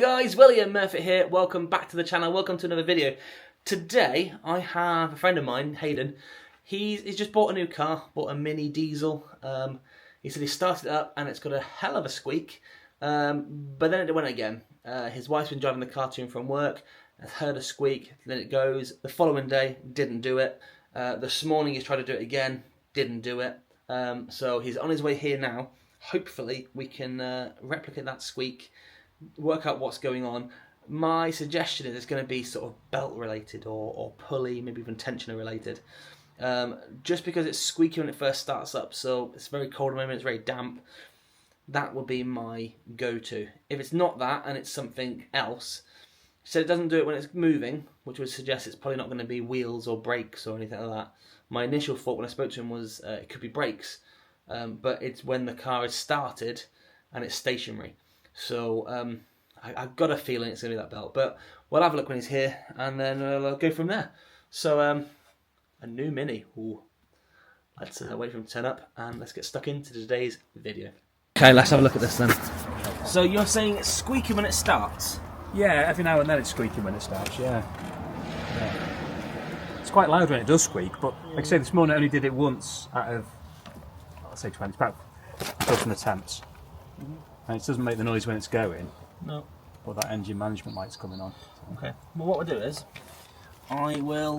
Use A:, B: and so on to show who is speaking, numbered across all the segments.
A: Guys, William Murphy here. Welcome back to the channel. Welcome to another video. Today I have a friend of mine, Hayden. He's just bought a new car, bought a mini diesel. He said he started it up and it's got a hell of a squeak, but then it went again. His wife's been driving the car to him from work, has heard a squeak, then it goes. The following day, didn't do it. This morning he's tried to do it again, didn't do it. So he's on his way here now. Hopefully we can replicate that squeak, work out what's going on. My suggestion is it's going to be sort of belt related or pulley, maybe even tensioner related. Just because it's squeaky when it first starts up, so it's very cold at the moment, it's very damp. That would be my go-to. If it's not that and it's something else, so it doesn't do it when it's moving, which would suggest it's probably not going to be wheels or brakes or anything like that. My initial thought when I spoke to him was it could be brakes, but it's when the car is started and it's stationary. So I've got a feeling it's going to be that belt, but we'll have a look when he's here and then we'll go from there. So a new Mini. Ooh. Let's wait for him to turn up and let's get stuck into today's video. Okay, let's have a look at this then. So you're saying it's squeaky when it starts?
B: Yeah, every now and then it's squeaky when it starts, yeah. It's quite loud when it does squeak, but like I say, this morning I only did it once out of, let's say 20, about 12 attempts. And it doesn't make the noise when it's going.
A: No.
B: But that engine management light's coming on. So.
A: Okay. Well, what we'll do is, I will,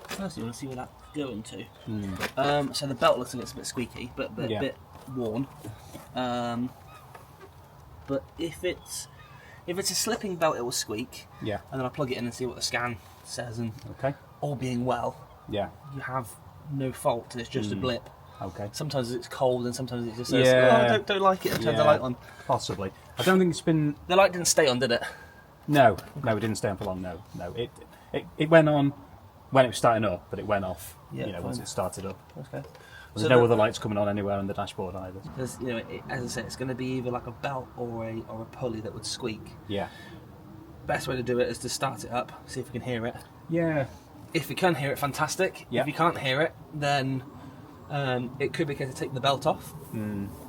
A: firstly I want to see where that's going to. So the belt looks like it's a bit squeaky, but a bit worn. But if it's a slipping belt, it will squeak. Yeah. And then I'll plug it in and see what the scan says, and all being well, you have no fault, and it's just a blip. Okay. Sometimes it's cold, and sometimes it just says, "Oh, I don't like it," and turn the light on.
B: Possibly. I don't think it's been.
A: The light didn't stay on, did it?
B: No, it didn't stay on for long. No. It went on when it was starting up, but it went off. Yeah, once it started up. Okay. There's no other lights coming on anywhere on the dashboard either.
A: Because as I said, it's going to be either like a belt or a pulley that would squeak. Yeah. Best way to do it is to start it up, see if we can hear it. Yeah. If we can hear it, fantastic. Yeah. If you can't hear it, then it could be a case of taking the belt off.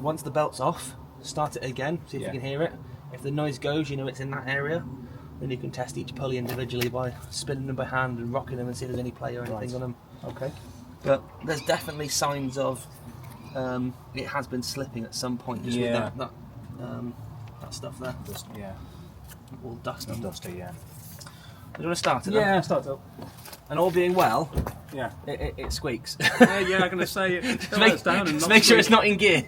A: Once the belt's off, start it again, see if you can hear it. If the noise goes, you know it's in that area. Then you can test each pulley individually by spinning them by hand and rocking them and see if there's any play or anything on them. Okay. But there's definitely signs of it has been slipping at some point, just with that stuff there. All dust and dusty, Do you want to start it then?
B: Yeah, start it up.
A: And all being well, it squeaks.
B: I'm going to say it.
A: Just make sure it's not in gear.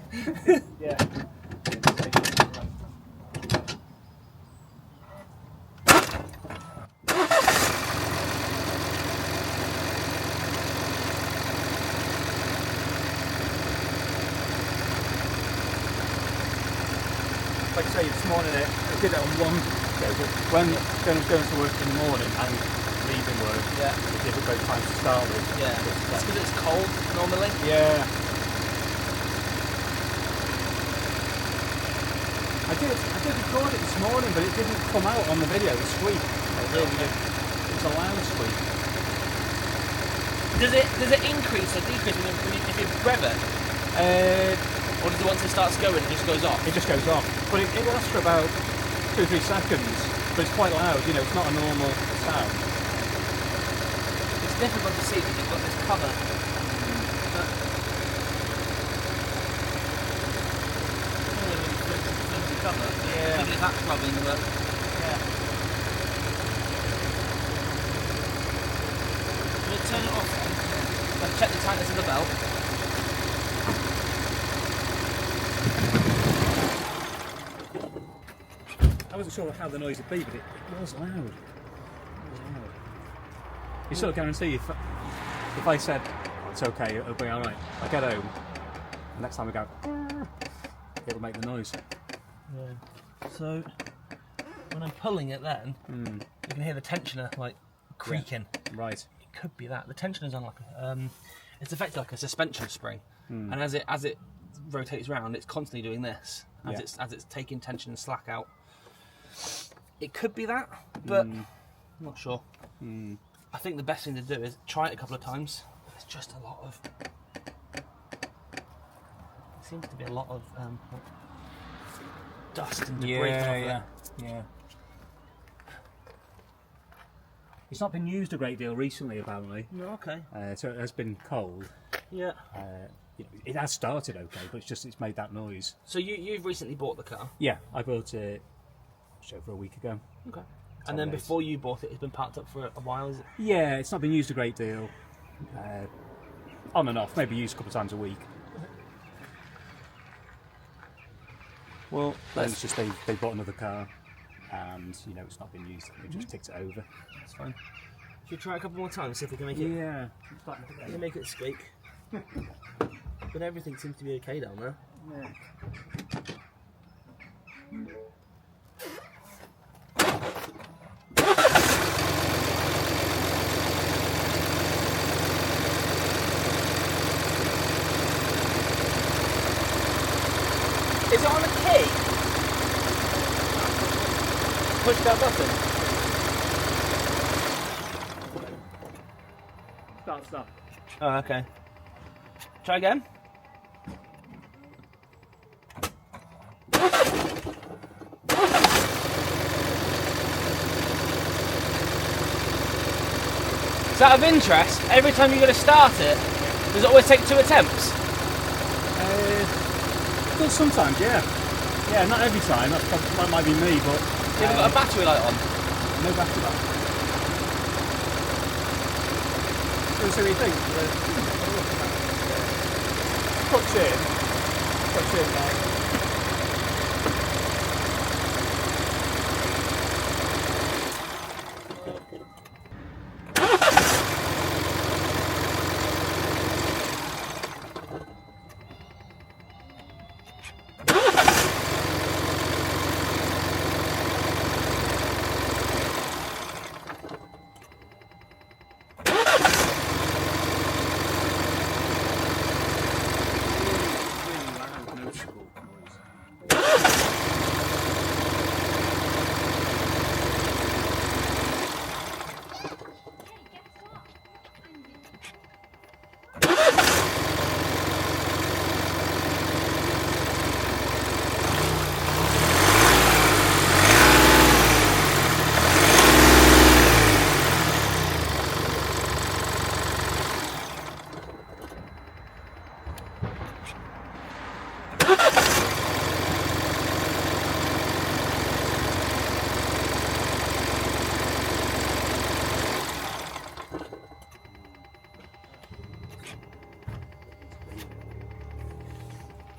B: Like I say, this morning I did it on one go, but when going to work in the morning and leaving work, it's difficult time to start with.
A: Yeah, that's because it's cold normally. Yeah.
B: I did record it this morning, but it didn't come out on the video, the squeak. It was a loud squeak.
A: Does it increase or decrease if you rev it? Or does it, once it starts going, it just goes off?
B: It just goes off. But it lasts for about 2 or 3 seconds. But it's quite loud, it's not a normal sound.
A: It's difficult to see because you've got this cover. Cover. Yeah. Even if that's rubbing, but We'll turn it off then. Let's check the tightness of the belt.
B: I wasn't sure how the noise would be, but it was loud. You sort of guarantee if I said, oh, it's okay, it'll be alright, I get home, the next time I go, it'll make the noise.
A: Yeah. So, when I'm pulling it then, you can hear the tensioner like creaking. Yeah. Right. It could be that. The tensioner's on like it's effectively like a suspension spring. And as it rotates around, it's constantly doing this. As it's taking tension and slack out. It could be that, but I'm not sure. I think the best thing to do is try it a couple of times. There's just a lot of seems to be a lot of dust and debris.
B: Yeah. It's not been used a great deal recently, apparently.
A: No, okay.
B: So it has been cold.
A: Yeah.
B: It has started okay, but it's made that noise.
A: So you've recently bought the car?
B: Yeah, I bought it just over a week ago.
A: Okay. And then before you bought it, it's been parked up for a while, is it?
B: Yeah, it's not been used a great deal. On and off, maybe used a couple of times a week.
A: Well,
B: it's just they bought another car, and it's not been used. They just ticked it over.
A: That's fine. Should we try a couple more times, see if we can make it?
B: Yeah.
A: Can you make it squeak? But everything seems to be okay down there.
B: Yeah.
A: Is it on a key? Push that button.
B: Stop.
A: Oh, okay. Try again. So out of interest, every time you're going to start it, does it always take 2 attempts?
B: Well, sometimes, yeah. Yeah, not every time. That might be me, but...
A: You haven't got a battery light on?
B: No battery light. So what do you think? Puts in, mate.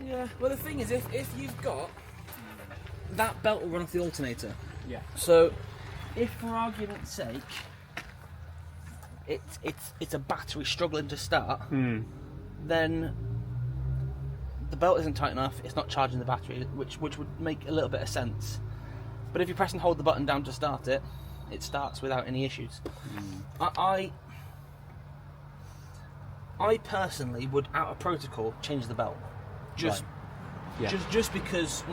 A: Yeah, well the thing is, if you've got... That belt will run off the alternator.
B: Yeah.
A: So, if for argument's sake, it's a battery struggling to start, then the belt isn't tight enough, it's not charging the battery, which would make a little bit of sense. But if you press and hold the button down to start it, it starts without any issues. I personally would, out of protocol, change the belt. Just because,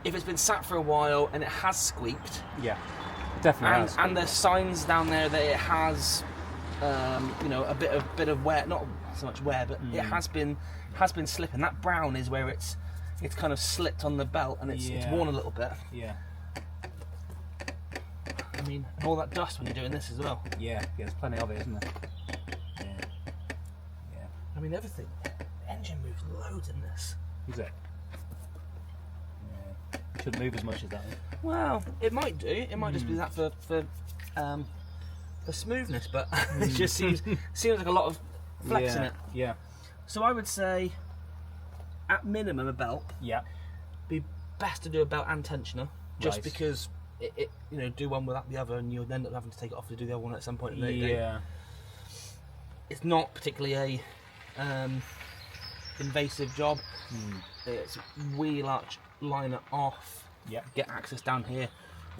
A: if it's been sat for a while and it has squeaked,
B: it definitely has.
A: And there's signs down there that it has, a bit of wear, not so much wear, but it has been slipping. That brown is where it's kind of slipped on the belt and it's worn a little bit.
B: Yeah.
A: I mean, all that dust when you're doing this as well.
B: Yeah, there's plenty of it, isn't there? Yeah.
A: I mean, everything. The engine moves loads in this.
B: Is it? Yeah. Shouldn't move as much as that.
A: Well, it might do. It might just be that for smoothness, but it just seems like a lot of flex in it.
B: Yeah.
A: So I would say, at minimum, a belt.
B: Yeah.
A: Be best to do a belt and tensioner, just because it do one without the other, and you'll end up having to take it off to do the other one at some point in the day.
B: Yeah.
A: It's not particularly a invasive job. It's wheel arch liner off.
B: Yeah.
A: Get access down here.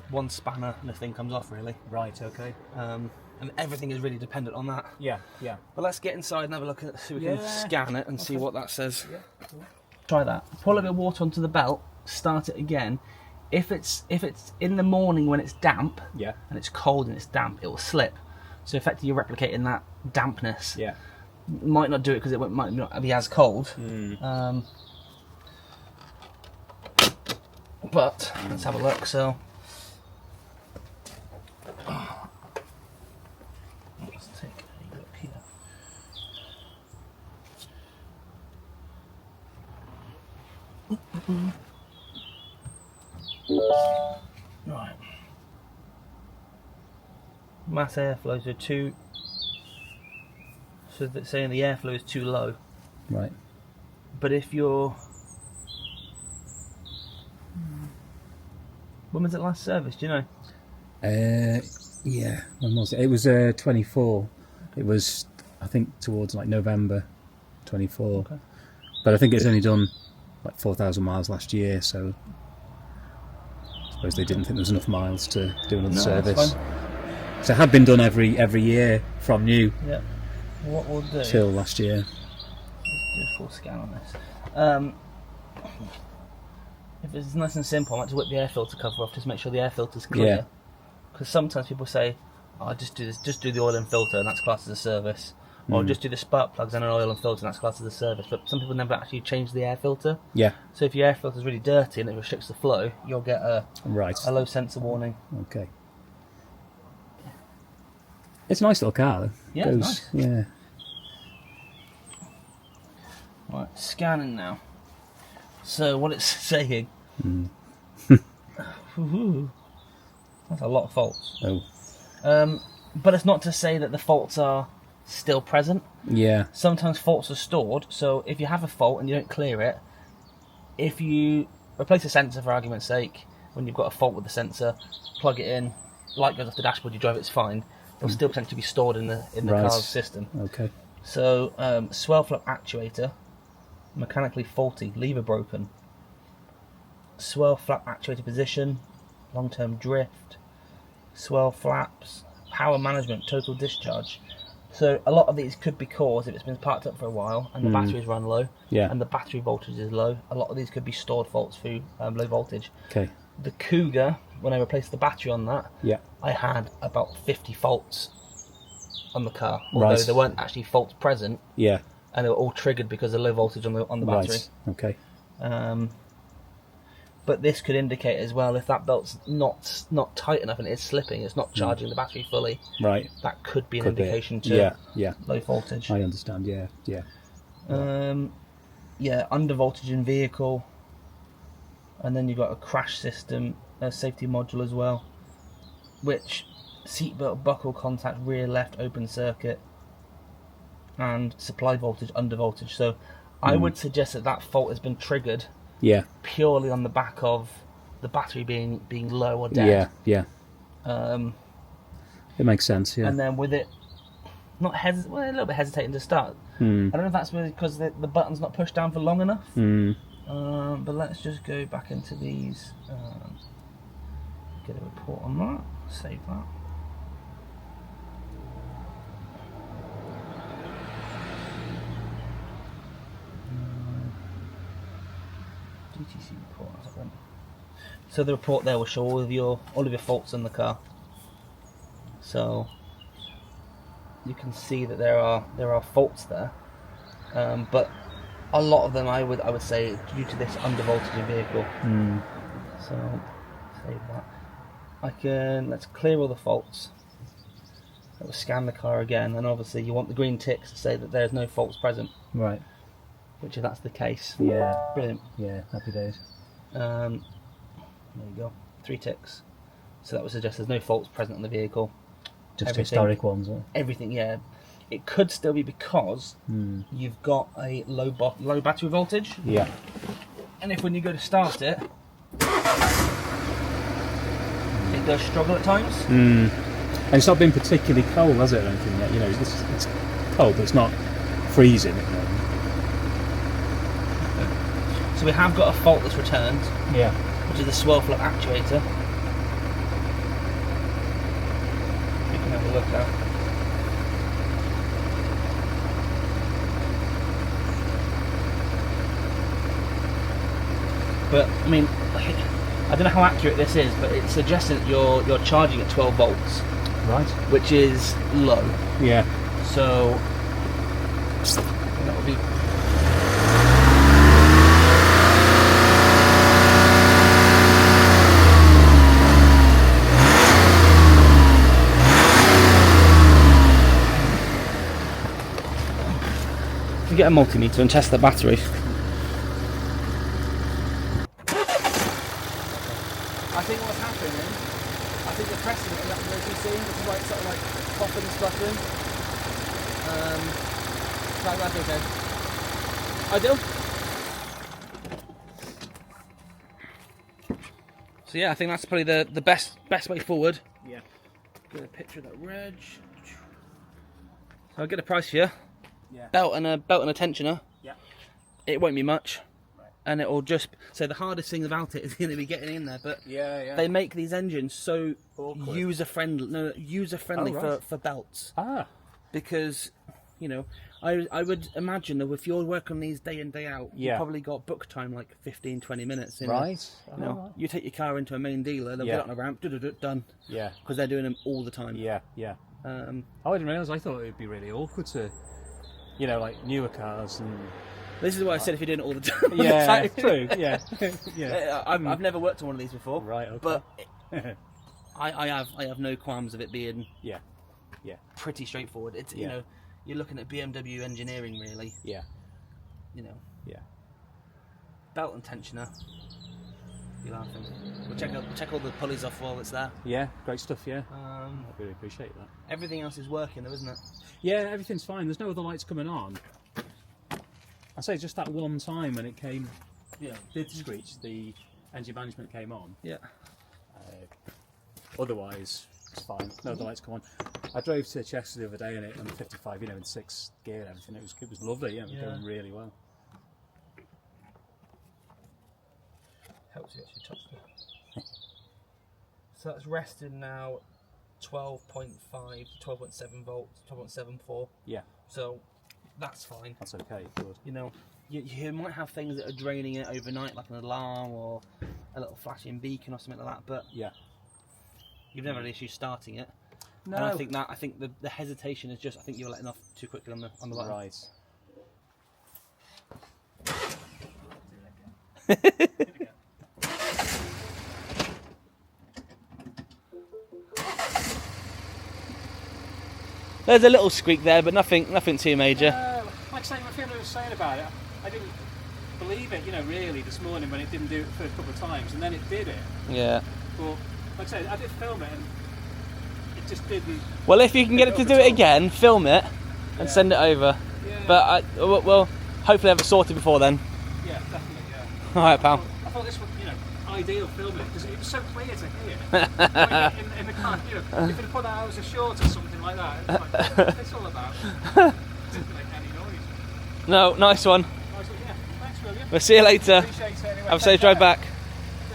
A: One spanner and the thing comes off, really.
B: Right. Okay.
A: And everything is really dependent on that.
B: Yeah. Yeah.
A: But let's get inside and have a look at it, so we can scan it and see what that says.
B: Yeah. Cool.
A: Try that. Pour a little bit of water onto the belt. Start it again. If it's in the morning when it's damp, and it's cold and it's damp, it will slip. So effectively, you're replicating that dampness.
B: Yeah.
A: Might not do it because it might not be as cold. But let's have a look. So let's take a look here. Right. Mass airflows are too. So that's saying the airflow is too low.
B: Right.
A: But if you're. When was it last serviced? Do you know?
B: Yeah. When was it? It was 24. It was, I think, towards like November 24.
A: Okay.
B: But I think it's only done like 4,000 miles last year, so I suppose they didn't think there was enough miles to do another service.
A: That's fine.
B: So it had been done every year from new.
A: Yeah. What we'll do.
B: Till last year.
A: Let's do a full scan on this. If it's nice and simple, I like to whip the air filter cover off just to make sure the air filter's clear. Because sometimes people say, "Oh, just do this, just do the oil and filter, and that's classed as a service." Or just do the spark plugs and an oil and filter, and that's classed as a service. But some people never actually change the air filter.
B: Yeah.
A: So if your air filter is really dirty and it restricts the flow, you'll get a low sensor warning.
B: Okay. It's a nice little car, though.
A: Yeah, it's nice.
B: Yeah.
A: Right, scanning now. So what it's saying. That's a lot of faults.
B: Oh.
A: But it's not to say that the faults are still present.
B: Yeah.
A: Sometimes faults are stored, so if you have a fault and you don't clear it, if you replace a sensor for argument's sake, when you've got a fault with the sensor, plug it in, light goes off the dashboard, you drive, it's fine. It'll still potentially be stored in the car's system.
B: Okay.
A: So swell flap actuator, mechanically faulty, lever broken. Swell flap actuator position, long-term drift, swell flaps, power management, total discharge. So a lot of these could be caused if it's been parked up for a while and the batteries run low and the battery voltage is low. A lot of these could be stored faults through low voltage.
B: Okay.
A: The Cougar, when I replaced the battery on that, I had about 50 faults on the car, although there weren't actually faults present.
B: Yeah.
A: And they were all triggered because of low voltage on the battery.
B: Right. Okay.
A: But this could indicate as well if that belt's not tight enough and it is slipping, it's not charging the battery fully.
B: Right.
A: That could be an indication to low voltage.
B: I understand. Yeah.
A: Under voltage in vehicle, and then you've got a crash system, a safety module as well, which seatbelt buckle contact rear left open circuit, and supply voltage under voltage. So I would suggest that fault has been triggered.
B: Yeah.
A: Purely on the back of the battery being low or dead.
B: Yeah. It makes sense. Yeah.
A: And then with it a little bit hesitating to start. I don't know if that's because the button's not pushed down for long enough. But let's just go back into these. Get a report on that. Save that. DTC report. So the report there will show all of your faults in the car. So you can see that there are faults there, but a lot of them I would say due to this under voltage in vehicle. So save that. Let's clear all the faults. We'll scan the car again, and obviously you want the green ticks to say that there's no faults present.
B: Right.
A: Which if that's the case, brilliant.
B: Yeah, happy days.
A: There you go, 3 ticks. So that would suggest there's no faults present on the vehicle.
B: Just historic ones, huh?
A: Everything, yeah. It could still be because you've got a low battery voltage.
B: Yeah.
A: And if when you go to start it, it does struggle at times.
B: And it's not been particularly cold, has it, or anything yet? You know, it's cold, but it's not freezing at the moment.
A: So we have got a fault that's returned.
B: Yeah.
A: Which is the swell flap actuator. You can have a look at. But I mean, I don't know how accurate this is, but it's suggesting that you're charging at 12 volts.
B: Right.
A: Which is low.
B: Yeah.
A: So that would be. to get a multimeter and test the battery. I think what's happening, I think the pressing it in that motor scene, which is why it's sort of like popping and spluttering. So that's okay. Ideal. So yeah, I think that's probably the best way forward.
B: Yeah.
A: Get a picture of that reg. So I'll get a price for you.
B: Yeah.
A: Belt and a tensioner.
B: Yeah.
A: It won't be much.
B: Right.
A: And it'll just, so the hardest thing about it is going to be getting in there, but
B: yeah.
A: they make these engines so
B: Awkward.
A: user-friendly
B: Oh, right.
A: for belts.
B: Ah.
A: Because, you know, I would imagine that if you're working these day in, day out,
B: Yeah.
A: you've probably got book time like 15-20 minutes.
B: Right.
A: You know, you take your car into a main dealer, they'll get on a ramp, done.
B: Yeah.
A: Because they're doing them all the time.
B: Yeah. I didn't realise. I thought it would be really awkward to, you know, like newer cars and.
A: This is why I said if you're doing it all the time.
B: Yeah, true. Yeah, yeah.
A: I've never worked on one of these before.
B: Right. Okay.
A: But I have no qualms of it being
B: yeah.
A: pretty straightforward. It's you know, you're looking at BMW engineering really.
B: Yeah.
A: You know.
B: Yeah.
A: Belt and tensioner. You're laughing. We'll check all the pulleys off while it's there.
B: Yeah, great stuff. Yeah. I
A: Um,
B: really appreciate that.
A: Everything else is working though, isn't it?
B: Yeah, everything's fine. There's no other lights coming on. I say just that one time when it came, did screech, the engine management came on.
A: Yeah.
B: Otherwise, it's fine. No other lights come on. I drove to Chester the other day and it on the 55, in 6th gear and everything. It was lovely. Yeah, it was going really well.
A: Helps you actually touch it. So that's rested now 12.5 to 12.7 volts, 12.74.
B: Yeah.
A: So that's fine.
B: That's okay. Good.
A: You know, you might have things that are draining it overnight, like an alarm or a little flashing beacon or something like that. But you've never had an issue starting it.
B: No.
A: And I think the hesitation is just I think you're letting off too quickly on the button.
B: Right.
A: There's a little squeak there, but nothing too major.
B: Like saying my friend was saying about it, I didn't believe it, really, this morning when it didn't do it the first couple of times, and then it did it.
A: Yeah.
B: But like I said, I did film it, and it just didn't.
A: Well, if you can get it to do it again, film it and send it over.
B: Yeah.
A: But we'll hopefully have it sorted before then.
B: Yeah, definitely. Yeah.
A: All right, pal.
B: I thought this was, ideal filming it because it was so clear to hear. in the car, if it put that hours short or something like that, it's like, what's this all about? It didn't make any noise.
A: No, nice one.
B: Yeah, thanks, William.
A: We'll see you later.
B: Appreciate it anyway.
A: Have a safe drive back.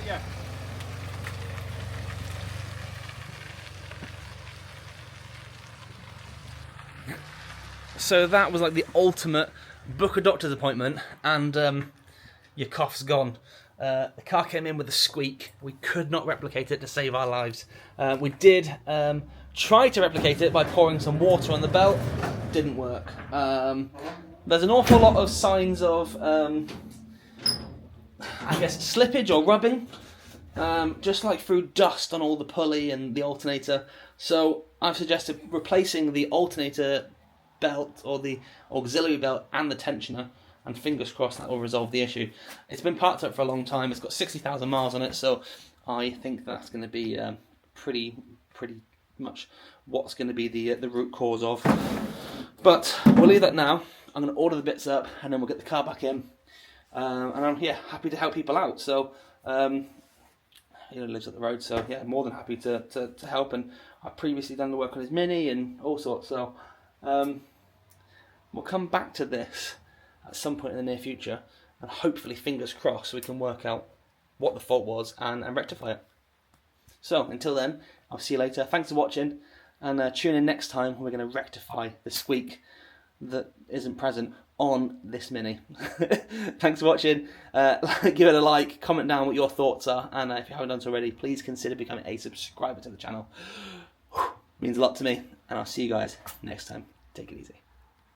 B: Yeah.
A: So that was like the ultimate book a doctor's appointment, and your cough's gone. The car came in with a squeak. We could not replicate it to save our lives. We did try to replicate it by pouring some water on the belt. Didn't work. There's an awful lot of signs of, I guess, slippage or rubbing. Just like through dust on all the pulley and the alternator. So I've suggested replacing the alternator belt or the auxiliary belt and the tensioner. And fingers crossed that will resolve the issue. It's been parked up for a long time. It's got 60,000 miles on it, so I think that's going to be pretty much what's going to be the root cause of. But we'll leave that now. I'm going to order the bits up, and then we'll get the car back in. And I'm happy to help people out. So he lives up the road, so more than happy to help. And I've previously done the work on his Mini and all sorts. So we'll come back to this at some point in the near future, and hopefully, fingers crossed, we can work out what the fault was and rectify it. So until then, I'll see you later. Thanks for watching, and tune in next time when we're going to rectify the squeak that isn't present on this Mini. Thanks for watching. Give it a like, comment down what your thoughts are, and if you haven't done so already, please consider becoming a subscriber to the channel. Means a lot to me, and I'll see you guys next time. Take it easy.